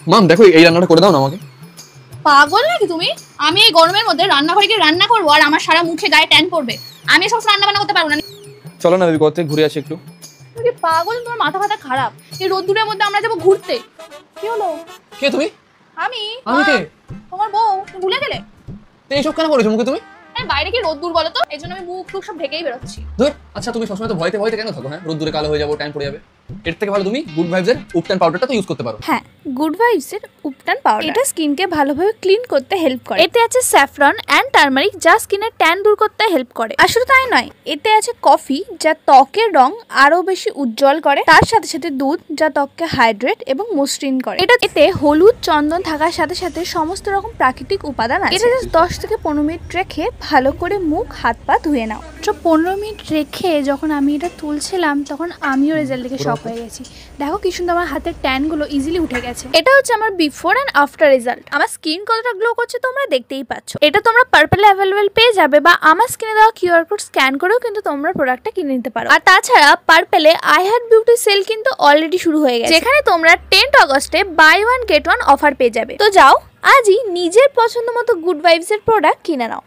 মাম দেখো এই রান্নাটা করে দাও না আমাকে। পাগল নাকি তুমি? আমি এই গরমের মধ্যে রান্নাঘরে গিয়ে রান্না করবো আর আমার সারা মুখে গায়ে ট্যান পড়বে? আমি সব রান্না বান্না করতে পারবো না। চলো না বেবি, কোথা থেকে ঘুরে আসি একটু। তুমি কি পাগল? তোমার মাথা ফাতা খারাপ? এই রোদ্দুরের মধ্যে আমরা যাবো ঘুরতে? কি হলো? কে তুমি? আমি আমি কে? তোমার বউ। তুমি ভুলে গেলে? তো এইসব কেন করেছো মুখে তুমি? বাইরে কি রোদ্দুর বলো তো, এই জন্য আমি মুখ টুক সব ঢেকেই বেরোচ্ছি। ধুর, আচ্ছা তুমি সবসময় তো ভয়তে ভয়তে কেন থাকো? হ্যাঁ, রোদ্দুরে কালো হয়ে যাবো, ট্যান পড়ে যাবে। এর থেকে ভালো তুমি গুড ভাইবসের উপটান পাউডারটা তো ইউজ করতে পারো। হ্যাঁ, গুড ভাইবসের উপটান পাউডার, এটা স্কিনকে ভালোভাবে ক্লিন করতে হেল্প করে। এতে আছে স্যাফরন অ্যান্ড টারমারিক, যা স্কিনের ট্যান দূর করতে হেল্প করে। আসলে তাই নয়, এতে আছে কফি, যা ত্বকের রং আরো বেশি উজ্জ্বল করে। তার সাথে সাথে দুধ, যা ত্বককে হাইড্রেট এবং মসৃণ করে। এতে হলুদ, চন্দন থাকার সাথে সাথে সমস্ত রকম প্রাকৃতিক উপাদান আছে। এটা জাস্ট 10 থেকে 15 মিনিট রেখে ভালো করে মুখ হাত পা ধুয়ে নাও। 15 মিনিট রেখে যখন আমি এটা তুলছিলাম তখন আমিও রেজাল্ট দেখে শক হয়ে গেছি। দেখো কি সুন্দর আমার হাতের ট্যান গুলো ইজিলি উঠে গেছে। এটা হচ্ছে আমার বিফোর এন্ড আফটার রেজাল্ট। আমার স্কিন কতটা গ্লো করছে তোমরা দেখতেই পাচ্ছ। এটা তোমরা পার্পল অ্যাভেলেবল পেয়ে যাবে, বা আমার স্কিনে দেওয়া কিউআর কোড স্ক্যান করেও কিন্তু তোমরা প্রোডাক্টটা কিনে নিতে পারো। আর তাছাড়া পার্পলে আই হ্যাড বিউটি সেল কিন্তু অলরেডি শুরু হয়ে গেছে, যেখানে তোমরা 10th অগস্টে buy one get one offer পেয়ে যাবে। তো যাও আজই নিজের পছন্দ মতো গুড ভাইবস এর প্রোডাক্ট কিনে নাও।